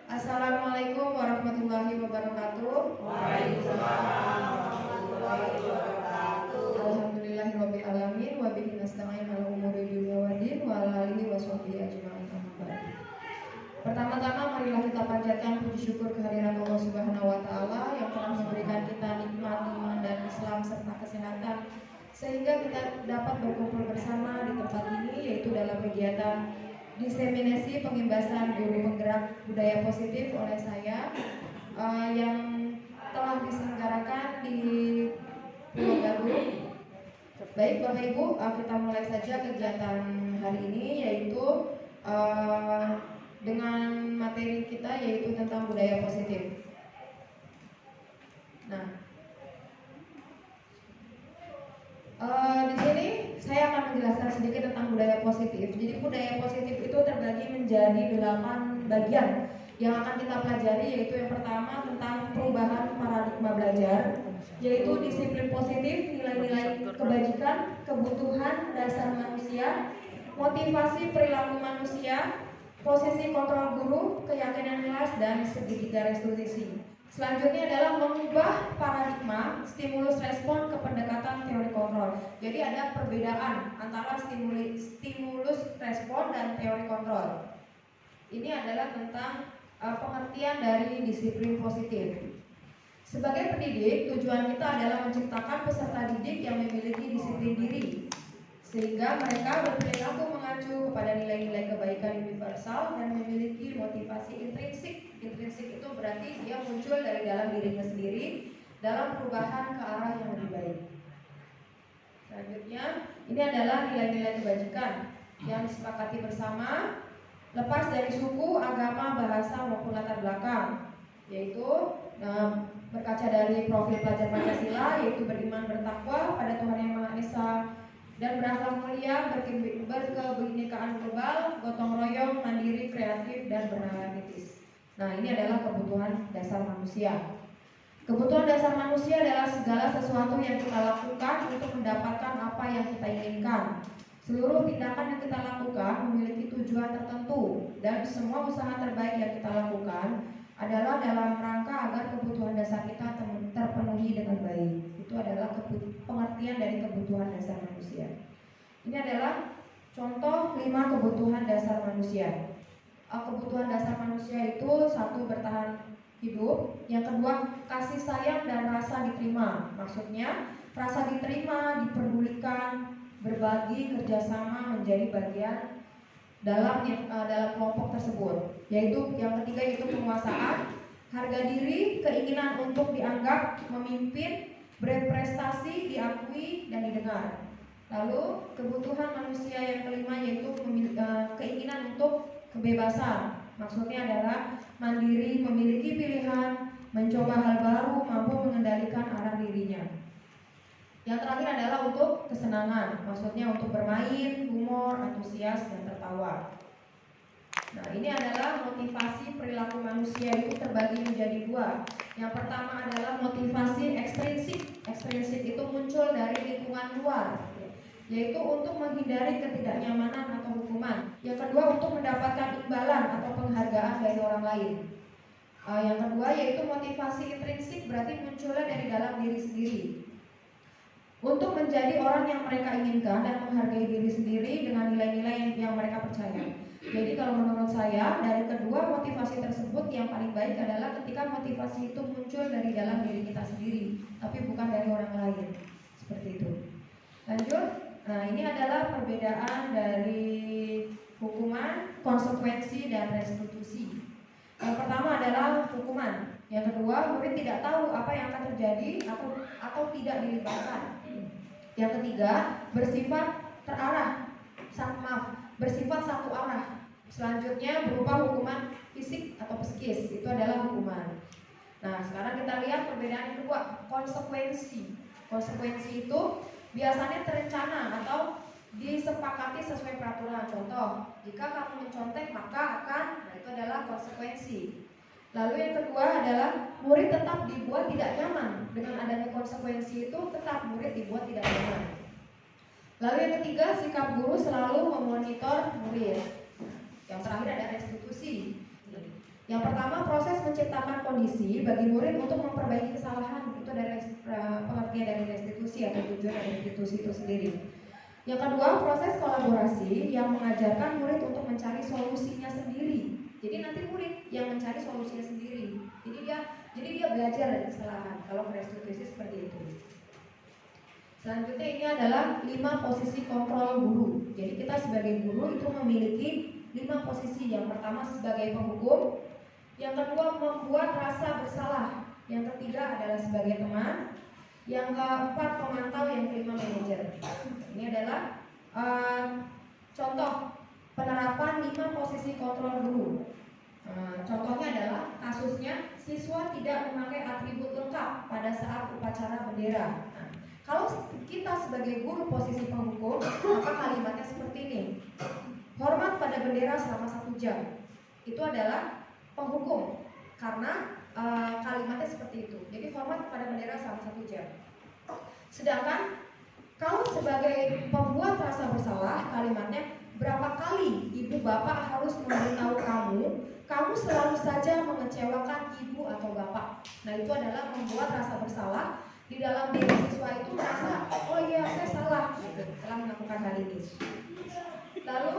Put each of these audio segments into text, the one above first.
Assalamualaikum warahmatullahi wabarakatuh. Waalaikumsalam warahmatullahi wabarakatuh. Alhamdulillahirabbil alamin wa bihi nasta'in ala umuri dunya waddin wa ala alihi washabbihi ajmain. Pertama-tama marilah kita panjatkan puji syukur kehadirat Allah Subhanahu wa taala yang telah memberikan kita nikmat iman dan Islam serta kesehatan sehingga kita dapat berkumpul bersama di tempat ini, yaitu dalam kegiatan diseminasi pengimbasan guru penggerak budaya positif oleh saya yang telah diselenggarakan di Pulau Gadung. Baik Bapak Ibu, kita mulai saja kegiatan hari ini, yaitu dengan materi kita yaitu tentang budaya positif. Nah, di sini saya akan menjelaskan sedikit tentang budaya positif. Jadi budaya positif itu terbagi menjadi 8 bagian yang akan kita pelajari, yaitu yang pertama tentang perubahan paradigma belajar, yaitu disiplin positif, nilai-nilai kebajikan, kebutuhan dasar manusia, motivasi perilaku manusia, posisi kontrol guru, keyakinan kelas, dan segitiga restitusi. Selanjutnya adalah mengubah paradigma stimulus respon ke pendekatan teori kontrol. Jadi ada perbedaan antara stimulus respon dan teori kontrol. Ini adalah tentang pengertian dari disiplin positif. Sebagai pendidik, tujuan kita adalah menciptakan peserta didik yang memiliki disiplin diri, sehingga mereka berperilaku mengacu kepada nilai-nilai kebaikan universal dan memiliki motivasi intrinsik. Intrinsik itu berarti dia muncul dari dalam dirinya sendiri dalam perubahan ke arah yang lebih baik. Selanjutnya, ini adalah nilai-nilai kebajikan yang disepakati bersama, lepas dari suku, agama, bahasa maupun latar belakang, yaitu berkaca dari profil pelajar Pancasila, yaitu beriman bertakwa pada Tuhan Yang Maha Esa dan berakhlak mulia, berkebinekaan global, gotong royong, mandiri, kreatif, dan bernalar etis. Nah, ini adalah kebutuhan dasar manusia. Kebutuhan dasar manusia adalah segala sesuatu yang kita lakukan untuk mendapatkan apa yang kita inginkan. Seluruh tindakan yang kita lakukan memiliki tujuan tertentu, dan semua usaha terbaik yang kita lakukan adalah dalam rangka agar kebutuhan dasar kita terpenuhi dengan baik. Itu adalah pengertian dari kebutuhan dasar manusia. Ini adalah contoh 5 kebutuhan dasar manusia. Kebutuhan dasar manusia itu: 1, bertahan hidup. Yang kedua, kasih sayang dan rasa diterima. Maksudnya rasa diterima, diperdulikan, berbagi, kerjasama, menjadi bagian dalam kelompok tersebut. Yaitu yang ketiga, yaitu penguasaan, harga diri, keinginan untuk dianggap memimpin, berprestasi, diakui dan didengar. Lalu kebutuhan manusia yang kelima yaitu keinginan untuk kebebasan. Maksudnya adalah mandiri, memiliki pilihan, mencoba hal baru, mampu mengendalikan arah dirinya. Yang terakhir adalah untuk kesenangan. Maksudnya untuk bermain, humor, antusias, dan tertawa. Nah, ini adalah motivasi perilaku manusia itu terbagi menjadi 2. Yang pertama adalah motivasi ekstrinsik. Ekstrinsik itu muncul dari lingkungan luar, yaitu untuk menghindari ketidaknyamanan atau hukuman. Yang kedua, untuk mendapatkan imbalan atau penghargaan dari orang lain. Yang kedua yaitu motivasi intrinsik, berarti munculnya dari dalam diri sendiri, untuk menjadi orang yang mereka inginkan dan menghargai diri sendiri dengan nilai-nilai yang mereka percaya. Jadi kalau menurut saya, dari kedua motivasi tersebut yang paling baik adalah ketika motivasi itu muncul dari dalam diri kita sendiri, tapi bukan dari orang lain. Seperti itu. Lanjut. Nah, ini adalah perbedaan dari hukuman, konsekuensi, dan restitusi. Yang pertama adalah hukuman. Yang kedua, murid tidak tahu apa yang akan terjadi atau tidak dilibatkan. Yang ketiga, bersifat bersifat satu arah. Selanjutnya berupa hukuman fisik atau psikis. Itu adalah hukuman. Nah, sekarang kita lihat perbedaan yang kedua, konsekuensi. Konsekuensi itu biasanya terencana atau disepakati sesuai peraturan. Contoh, jika kamu mencontek maka akan, itu adalah konsekuensi. Lalu yang kedua adalah murid tetap dibuat tidak nyaman. Dengan adanya konsekuensi itu tetap murid dibuat tidak nyaman. Lalu yang ketiga, sikap guru selalu memonitor murid. Yang terakhir ada restitusi. Yang pertama, proses menciptakan kondisi bagi murid untuk memperbaiki kesalahan. Itu dari pengertian dari restitusi atau tujuan dari restitusi itu sendiri. Yang kedua, proses kolaborasi yang mengajarkan murid untuk mencari solusinya sendiri. Jadi nanti murid yang mencari solusinya sendiri. Jadi dia belajar dari kesalahan. Kalau restitusi seperti itu. Selanjutnya ini adalah 5 posisi kontrol guru. Jadi kita sebagai guru itu memiliki 5 posisi. Yang pertama sebagai penghukum, yang kedua membuat rasa bersalah, yang ketiga adalah sebagai teman, yang keempat pemantau, yang kelima manajer. Ini adalah contoh penerapan 5 posisi kontrol guru. Contohnya adalah kasusnya siswa tidak memakai atribut lengkap pada saat upacara bendera. Kalau kita sebagai guru posisi penghukum, maka kalimatnya seperti ini: hormat pada bendera selama 1 jam. Itu adalah penghukum, karena kalimatnya seperti itu. Jadi hormat pada bendera selama 1 jam. Sedangkan kalau sebagai pembuat rasa bersalah, kalimatnya berapa kali ibu bapak harus memberitahu kamu selalu saja mengecewakan ibu atau bapak. Nah, itu adalah membuat rasa bersalah di dalam diri siswa itu merasa, oh iya saya salah setelah melakukan hal ini. Lalu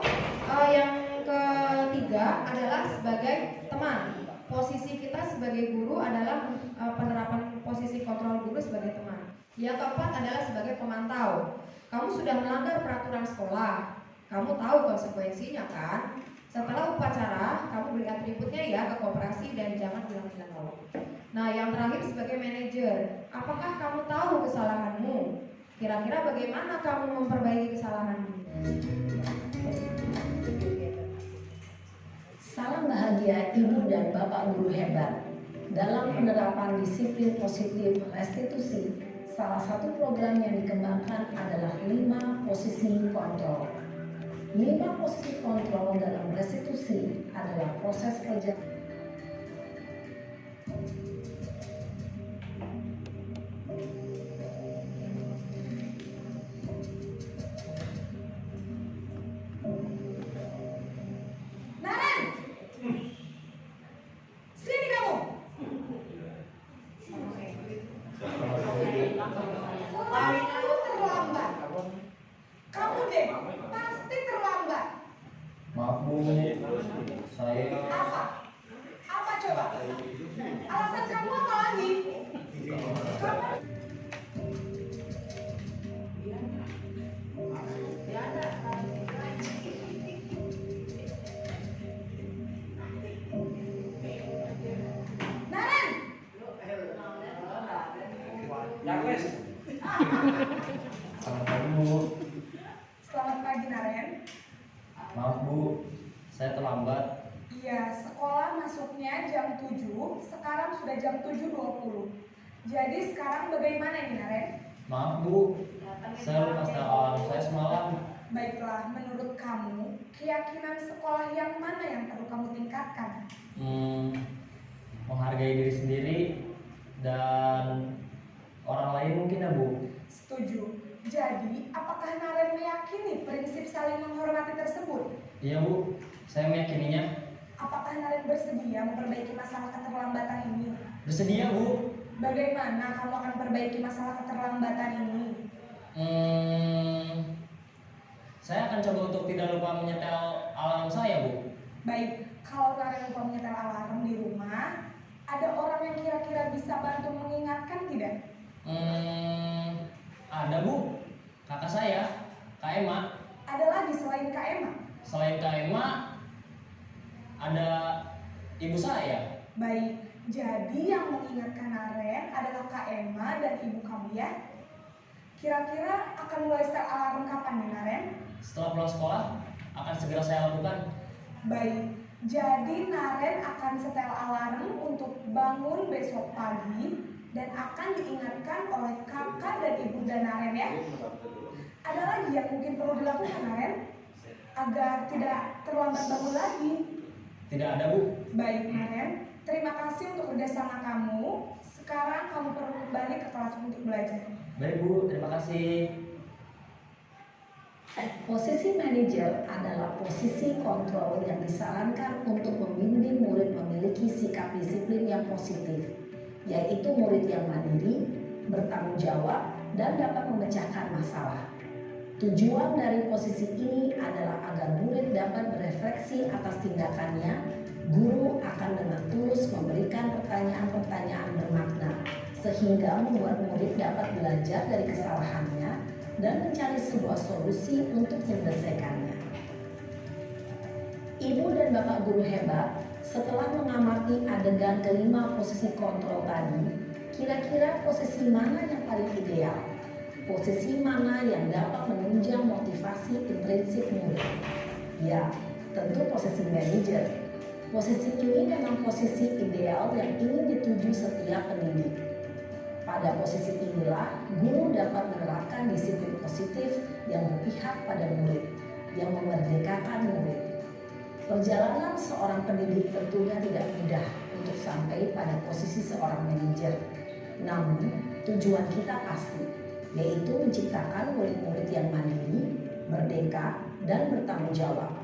yang ketiga adalah sebagai teman. Posisi kita sebagai guru adalah penerapan posisi kontrol guru sebagai teman. Yang keempat adalah sebagai pemantau. Kamu sudah melanggar peraturan sekolah, kamu tahu konsekuensinya kan? Setelah upacara, kamu beri atributnya ya ke koperasi dan jangan bilang-bilang tahu. Nah, yang terakhir sebagai manajer, apakah kamu tahu kesalahanmu? Kira-kira bagaimana kamu memperbaiki kesalahanmu? Salam bahagia Ibu dan Bapak guru hebat. Dalam penerapan disiplin positif restitusi, salah satu program yang dikembangkan adalah 5 posisi kontrol. 5 posisi kontrol dalam restitusi adalah proses kerja. Maaf Bu, saya Apa coba? Alasan kamu apa lagi? Naren! selamat pagi Bu. Selamat pagi Naren. Maaf Bu, saya terlambat. Iya, sekolah masuknya jam 7, sekarang sudah jam 7.20. Jadi sekarang bagaimana ini Naren? Maaf Bu, saya lupa setel alarm saya semalam. Baiklah, menurut kamu, keyakinan sekolah yang mana yang perlu kamu tingkatkan? Menghargai diri sendiri dan orang lain mungkin ya Bu. Setuju. Jadi, apakah Naren meyakini prinsip saling menghormati tersebut? Iya Bu, saya meyakininya. Apakah Naren bersedia memperbaiki masalah keterlambatan ini? Bersedia Bu. Bagaimana kamu akan perbaiki masalah keterlambatan ini? Saya akan coba untuk tidak lupa menyetel alarm saya Bu. Baik, kalau Naren lupa menyetel alarm di rumah, ada orang yang kira-kira bisa bantu mengingatkan tidak? Ada Bu, kakak saya, Kak Emma. Ada lagi selain Kak Emma? Selain Kak Emma, ada ibu saya. Baik, jadi yang mengingatkan Naren adalah Kak Emma dan ibu kamu ya? Kira-kira akan mulai setel alarm kapan nih Naren? Setelah pulang sekolah, akan segera saya lakukan. Baik, jadi Naren akan setel alarm untuk bangun besok pagi dan akan diingatkan oleh kakak dan ibu dan Naren ya. Ada lagi yang mungkin perlu dilakukan Naren agar tidak terlambat bangun lagi? Tidak ada Bu. Baik Naren, terima kasih untuk kerjasama kamu. Sekarang kamu perlu kembali ke kelas untuk belajar. Baik Bu, terima kasih. Posisi manajer adalah posisi kontrol yang disarankan untuk membimbing murid memiliki sikap disiplin yang positif, yaitu murid yang mandiri, bertanggung jawab, dan dapat memecahkan masalah. Tujuan dari posisi ini adalah agar murid dapat berefleksi atas tindakannya. Guru akan dengan tulus memberikan pertanyaan-pertanyaan bermakna, sehingga membuat murid dapat belajar dari kesalahannya dan mencari sebuah solusi untuk menyelesaikannya. Ibu dan Bapak guru hebat, setelah mengamati adegan kelima posisi kontrol tadi, kira-kira posisi mana yang paling ideal? Posisi mana yang dapat menunjang motivasi intrinsik murid? Ya, tentu posisi manajer. Posisi ini memang posisi ideal yang ingin dituju setiap pendidik. Pada posisi inilah, guru dapat menerapkan disiplin positif yang berpihak pada murid, yang memerdekakan murid. Perjalanan seorang pendidik tentunya tidak mudah untuk sampai pada posisi seorang manajer. Namun, tujuan kita pasti, yaitu menciptakan murid-murid yang mandiri, merdeka, dan bertanggung jawab.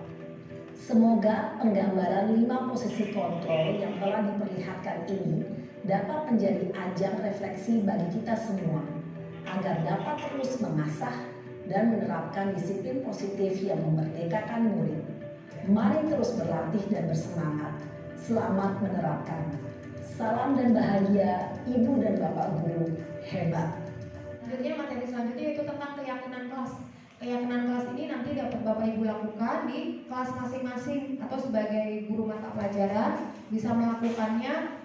Semoga penggambaran 5 posisi kontrol yang telah diperlihatkan ini dapat menjadi ajang refleksi bagi kita semua, agar dapat terus mengasah dan menerapkan disiplin positif yang memerdekakan murid. Mari terus berlatih dan bersemangat. Selamat menerapkan. Salam dan bahagia Ibu dan Bapak guru hebat. Selanjutnya, materi selanjutnya itu tentang keyakinan kelas. Keyakinan kelas ini nanti dapat Bapak Ibu lakukan di kelas masing-masing atau sebagai guru mata pelajaran bisa melakukannya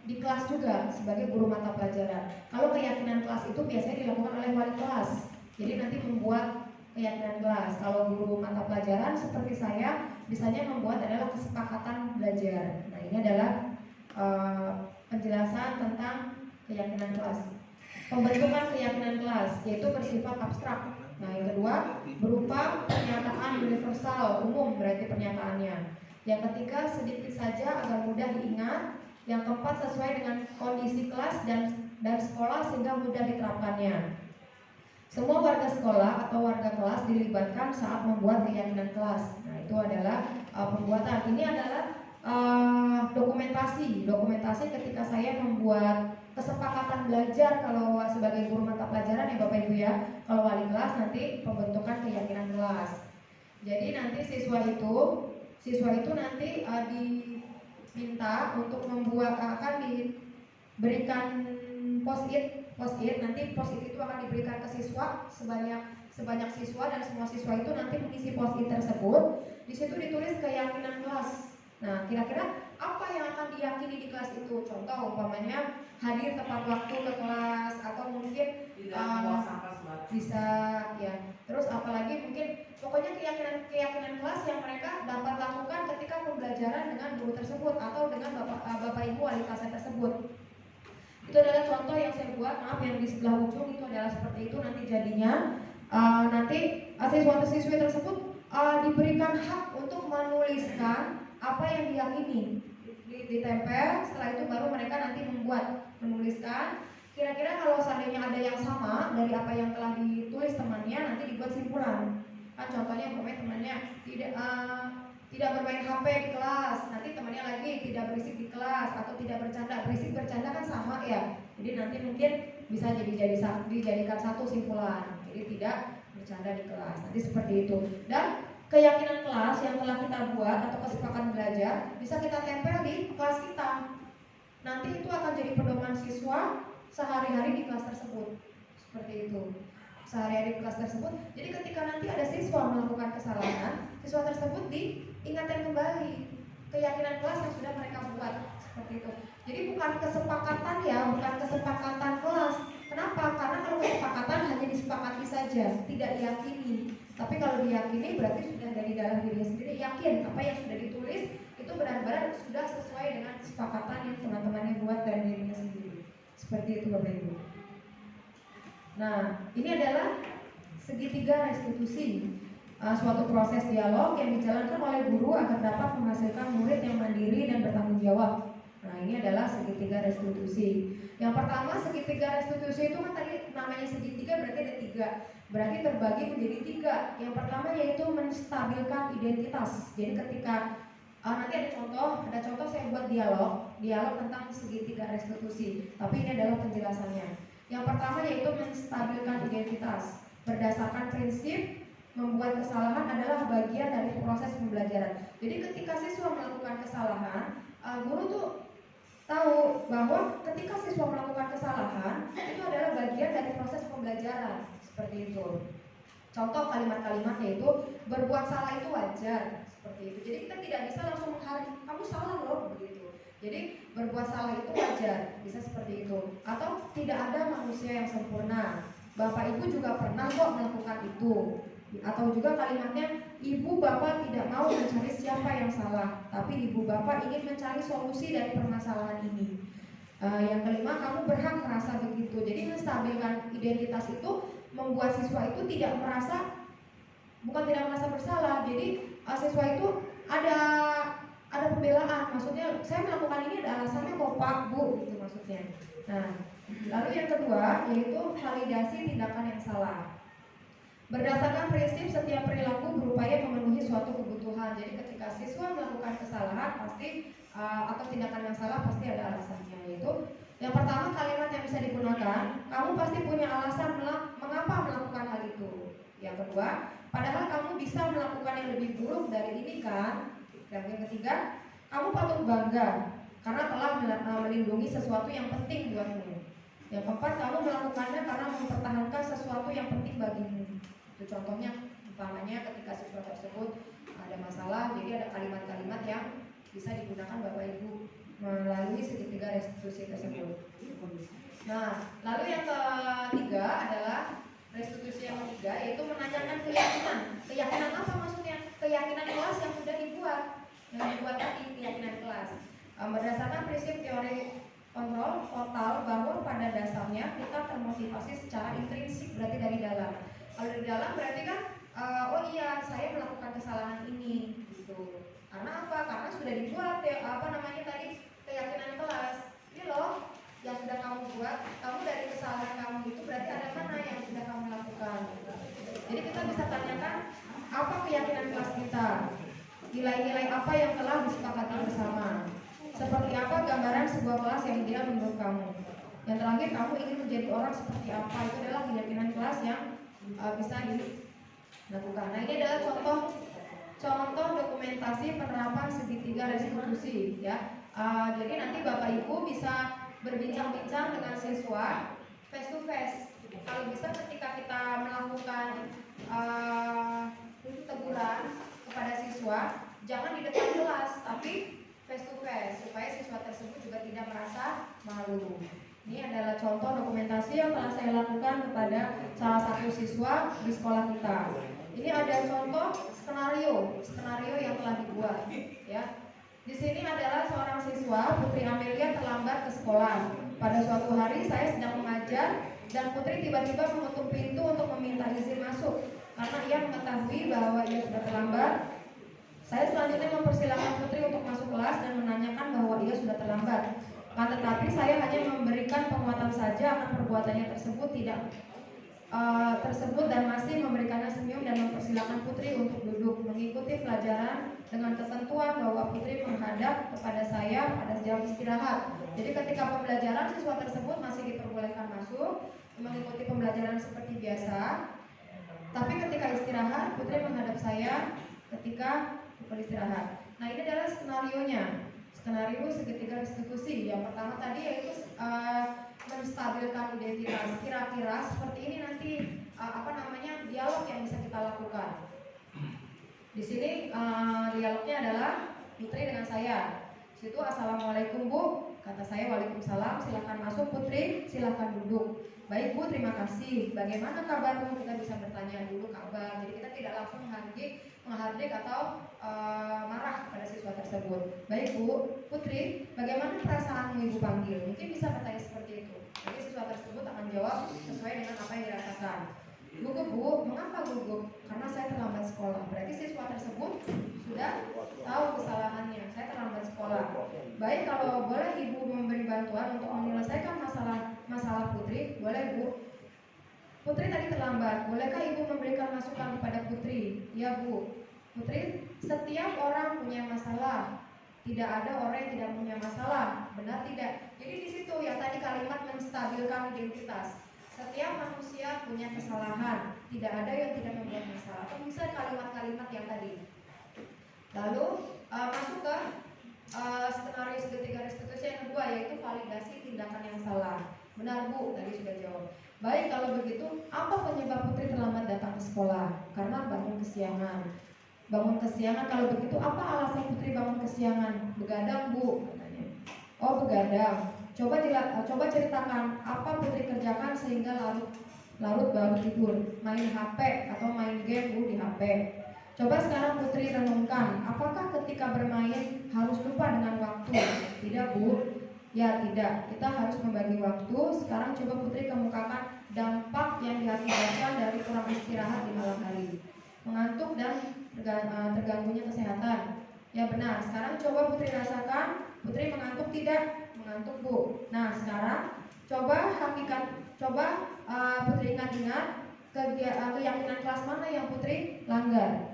di kelas juga sebagai guru mata pelajaran. Kalau keyakinan kelas itu biasanya dilakukan oleh wali kelas. Jadi nanti membuat keyakinan kelas. Kalau guru mata pelajaran seperti saya, biasanya membuat adalah kesepakatan belajar. Nah, ini adalah penjelasan tentang keyakinan kelas. Pembentukan keyakinan kelas yaitu bersifat abstrak. Nah, yang kedua berupa pernyataan universal umum, berarti pernyataannya. Yang ketiga sedikit saja agar mudah diingat. Yang keempat sesuai dengan kondisi kelas dan sekolah sehingga mudah diterapkannya. Semua warga sekolah atau warga kelas dilibatkan saat membuat keyakinan kelas. Nah, itu adalah pembuatan. Ini adalah dokumentasi ketika saya membuat kesepakatan belajar kalau sebagai guru mata pelajaran ya Bapak Ibu ya. Kalau wali kelas nanti pembentukan keyakinan kelas. Jadi nanti siswa itu nanti diminta untuk membuat akan diberikan post-it nanti post-it itu akan diberikan ke siswa sebanyak siswa dan semua siswa itu nanti mengisi post-it tersebut. Di situ ditulis keyakinan kelas. Nah, kira-kira apa yang akan diyakini di kelas itu? Contoh umpamanya hadir tepat waktu ke kelas atau mungkin bisa ya. Terus apalagi mungkin pokoknya keyakinan kelas yang mereka dapat lakukan ketika pembelajaran dengan guru tersebut atau dengan Bapak Ibu wali kelas tersebut. Itu adalah contoh yang saya buat. Maaf yang di sebelah ujung itu adalah seperti itu nanti jadinya. Nanti siswa-siswi tersebut diberikan hak untuk menuliskan apa yang diyakini, ditempel. Setelah itu baru mereka nanti menuliskan. Kira-kira kalau seandainya ada yang sama dari apa yang telah ditulis temannya, nanti dibuat simpulan. Kan contohnya temannya tidak bermain HP di kelas, nanti temannya lagi tidak berisik di kelas atau tidak bercanda. Berisik bercanda kan sama ya. Jadi nanti mungkin bisa dijadikan satu simpulan. Jadi tidak bercanda di kelas. Nanti seperti itu. Dan keyakinan kelas yang telah kita buat atau kesepakatan belajar bisa kita tempel di kelas kita. Nanti itu akan jadi pedoman siswa sehari-hari di kelas tersebut. Seperti itu. Sehari-hari di kelas tersebut. Jadi ketika nanti ada siswa melakukan kesalahan, siswa tersebut diingatkan kembali keyakinan kelas yang sudah mereka buat. Seperti itu. Jadi bukan kesepakatan ya, bukan kesepakatan kelas. Kenapa? Karena kalau kesepakatan hanya disepakati saja, tidak diyakini. Tapi kalau diyakini berarti sudah dari dalam dirinya sendiri yakin apa yang sudah ditulis itu benar-benar sudah sesuai dengan kesepakatan yang teman-temannya buat dan dirinya sendiri. Seperti itu Bapak Ibu. Nah, ini adalah segitiga restitusi, suatu proses dialog yang dijalankan oleh guru agar dapat menghasilkan murid yang mandiri dan bertanggung jawab. Nah, ini adalah segitiga restitusi. Yang pertama, segitiga restitusi itu kan tadi namanya segitiga berarti ada 3. Berarti terbagi menjadi 3. Yang pertama yaitu menstabilkan identitas. Jadi ketika nanti ada contoh saya buat dialog tentang segitiga restitusi. Tapi ini adalah penjelasannya. Yang pertama yaitu menstabilkan identitas. Berdasarkan prinsip membuat kesalahan adalah bagian dari proses pembelajaran. Jadi ketika siswa melakukan kesalahan, guru tuh tahu bahwa ketika siswa melakukan kesalahan itu adalah bagian dari proses pembelajaran, seperti itu. Contoh kalimat-kalimat yaitu berbuat salah itu wajar, seperti itu. Jadi kita tidak bisa langsung menghargai kamu salah loh, begitu. Jadi berbuat salah itu wajar, bisa seperti itu. Atau tidak ada manusia yang sempurna. Bapak Ibu juga pernah kok melakukan itu. Atau juga kalimatnya ibu bapak tidak mau mencari siapa yang salah, tapi ibu bapak ingin mencari solusi dari permasalahan ini. Yang kelima, kamu berhak merasa begitu. Jadi menstabilkan identitas itu membuat siswa itu tidak merasa bersalah. Jadi siswa itu ada pembelaan, maksudnya saya melakukan ini ada alasannya kok Pak Bu, gitu maksudnya. Nah, lalu yang kedua yaitu validasi tindakan yang salah. Berdasarkan prinsip setiap perilaku berupaya memenuhi suatu kebutuhan. Jadi ketika siswa melakukan kesalahan pasti atau tindakan yang salah pasti ada alasannya. Yaitu yang pertama, kalimat yang bisa digunakan, kamu pasti punya alasan mengapa melakukan hal itu. Yang kedua, padahal kamu bisa melakukan yang lebih buruk dari ini kan. Dan yang ketiga, kamu patut bangga karena telah melindungi sesuatu yang penting buatmu. Yang keempat, kamu melakukannya karena mempertahankan sesuatu yang penting bagimu. Itu contohnya, umpamanya ketika siswa tersebut ada masalah, jadi ada kalimat-kalimat yang bisa digunakan Bapak Ibu melalui segitiga restitusi tersebut. Nah, lalu yang ketiga adalah restitusi yang ketiga, yaitu menanyakan keyakinan. Keyakinan apa maksudnya? Keyakinan kelas yang sudah dibuat, tadi keyakinan kelas. Berdasarkan prinsip teori kontrol total bahwa pada dasarnya kita termotivasi secara intrinsik, berarti dari dalam. Kalau dari dalam berarti kan oh iya saya melakukan kesalahan ini gitu. Karena apa? Karena sudah dibuat tadi keyakinan kelas. Ini loh yang sudah kamu buat, kamu dari kesalahan kamu itu berarti ada mana yang sudah kamu lakukan. Jadi kita bisa tanyakan apa keyakinan kelas kita, nilai-nilai apa yang telah disepakati bersama, seperti apa gambaran sebuah kelas yang ideal menurut kamu. Yang terakhir, kamu ingin menjadi orang seperti apa, itu adalah keyakinan kelas yang bisa dilakukan. Nah, ini adalah contoh dokumentasi penerapan segitiga restitusi ya. Jadi nanti Bapak Ibu bisa berbincang-bincang dengan siswa face to face. Kalau bisa ketika kita melakukan teguran kepada siswa, jangan di depan kelas, tapi face to face supaya siswa tersebut juga tidak merasa malu. Ini adalah contoh dokumentasi yang telah saya lakukan kepada salah satu siswa di sekolah kita. Ini ada contoh skenario yang telah dibuat ya. Di sini adalah seorang siswa, Putri Amelia, terlambat ke sekolah. Pada suatu hari saya sedang mengajar dan Putri tiba-tiba mengetuk pintu untuk meminta izin masuk. Karena ia mengetahui bahwa ia sudah terlambat, saya selanjutnya mempersilahkan Putri untuk masuk kelas dan menanyakan bahwa ia sudah terlambat. Tetapi saya hanya memberikan penguatan saja akan perbuatannya tersebut dan masih memberikannya senyum dan mempersilahkan Putri untuk duduk mengikuti pelajaran dengan ketentuan bahwa Putri menghadap kepada saya pada jam istirahat. Jadi ketika pembelajaran siswa tersebut masih diperbolehkan masuk mengikuti pembelajaran seperti biasa. Tapi ketika istirahat Putri menghadap saya ketika beristirahat. Nah, ini adalah skenarionya. Skenario segitiga restitusi. Yang pertama tadi yaitu menstabilkan identitas. Kira-kira seperti ini nanti dialog yang bisa kita lakukan. Di sini dialognya adalah Putri dengan saya. Situ assalamualaikum Bu, kata saya waalaikumsalam. Silakan masuk Putri, silakan duduk. Baik Bu, terima kasih. Bagaimana kabarmu? Kita bisa bertanya dulu kabar. Jadi kita tidak langsung menghardik atau marah pada siswa tersebut. Baik Bu, Putri, bagaimana perasaanmu Ibu panggil? Mungkin bisa bertanya seperti itu. Jadi siswa tersebut akan jawab sesuai dengan apa yang dirasakan. Gugup Bu, mengapa gugup? Karena saya terlambat sekolah. Berarti siswa tersebut sudah tahu kesalahannya. Saya terlambat sekolah. Baik, kalau boleh dalam untuk menyelesaikan masalah Putri, boleh Bu. Putri tadi terlambat, bolehkah Ibu memberikan masukan kepada Putri? Ya Bu. Putri, setiap orang punya masalah. Tidak ada orang yang tidak punya masalah, benar tidak? Jadi di situ ya tadi kalimat menstabilkan identitas. Setiap manusia punya kesalahan, tidak ada yang tidak membuat masalah. Atau bisa kalimat-kalimat yang tadi. Lalu masuk ke skenario segitiga restitusi yang kedua, yaitu validasi tindakan yang salah. Benar Bu, tadi sudah jawab. Baik, kalau begitu, apa penyebab Putri terlambat datang ke sekolah? Karena bangun kesiangan. Bangun kesiangan, kalau begitu apa alasan Putri bangun kesiangan? Begadang Bu, katanya. Oh begadang. Coba ceritakan apa Putri kerjakan sehingga larut baru tidur. Main HP atau main game Bu di HP. Coba sekarang Putri renungkan, apakah ketika bermain harus lupa dengan waktu? Tidak Bu. Ya tidak, kita harus membagi waktu. Sekarang coba Putri kemukakan dampak yang diakibatkan dari kurang istirahat di malam hari. Mengantuk dan terganggunya kesehatan. Ya benar, sekarang coba Putri rasakan, Putri mengantuk tidak? Mengantuk Bu. Nah sekarang coba Putri ingat-ingat keyakinan kelas mana yang Putri langgar.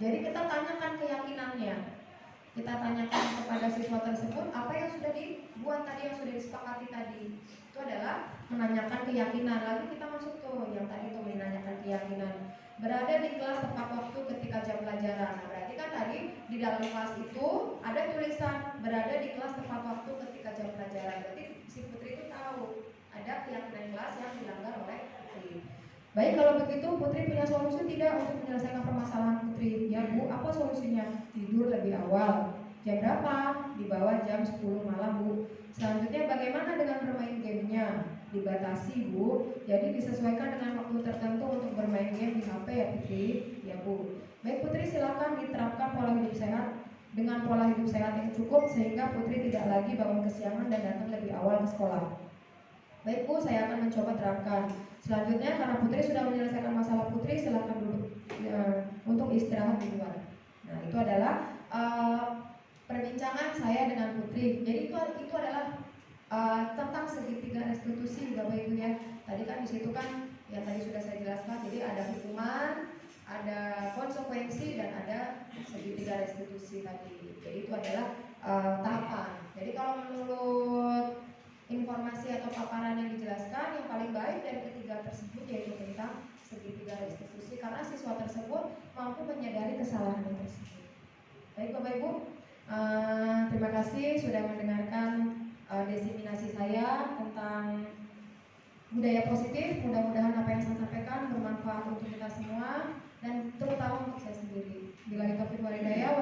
Jadi kita tanyakan keyakinannya. Kita tanyakan kepada siswa tersebut apa yang sudah dibuat tadi, yang sudah disepakati tadi. Itu adalah menanyakan keyakinan. Lalu kita masuk tuh yang tadi tuh menanyakan keyakinan. Berada di kelas tepat waktu ketika jam pelajaran. Nah, berarti kan tadi di dalam kelas itu ada tulisan berada di kelas tepat waktu ketika jam pelajaran. Berarti si Putri itu tahu ada keyakinan kelas yang dilanggar oleh Putri. Baik, kalau begitu Putri punya solusi tidak untuk menyelesaikan permasalahan Putri? Ya Bu, apa solusinya? Tidur lebih awal. Jam berapa? Di bawah jam 10 malam Bu. Selanjutnya bagaimana dengan bermain gamenya? Dibatasi Bu, jadi disesuaikan dengan waktu tertentu untuk bermain game di HP ya Putri. Ya Bu. Baik Putri, silakan diterapkan pola hidup sehat. Dengan pola hidup sehat yang cukup sehingga Putri tidak lagi bangun kesiangan dan datang lebih awal ke sekolah. Baik Bu, saya akan mencoba terapkan. Selanjutnya karena Putri sudah menyelesaikan masalah Putri, silakan duduk untuk istirahat di luar. Nah itu adalah perbincangan saya dengan Putri. Jadi itu adalah tentang segitiga restitusi Bapak Ibu ya. Tadi kan di situ kan yang tadi sudah saya jelaskan. Jadi ada hukuman, ada konsekuensi dan ada segitiga restitusi tadi. Jadi itu adalah tahapan. Jadi kalau menurut informasi atau paparan yang dijelaskan, yang paling baik dari ketiga tersebut yaitu tentang segitiga restitusi karena siswa tersebut mampu menyadari kesalahan tersebut. Baik Bapak Ibu, terima kasih sudah mendengarkan diseminasi saya tentang budaya positif. Mudah-mudahan apa yang saya sampaikan bermanfaat untuk kita semua dan terutama untuk saya sendiri. Bila kita berhidayah,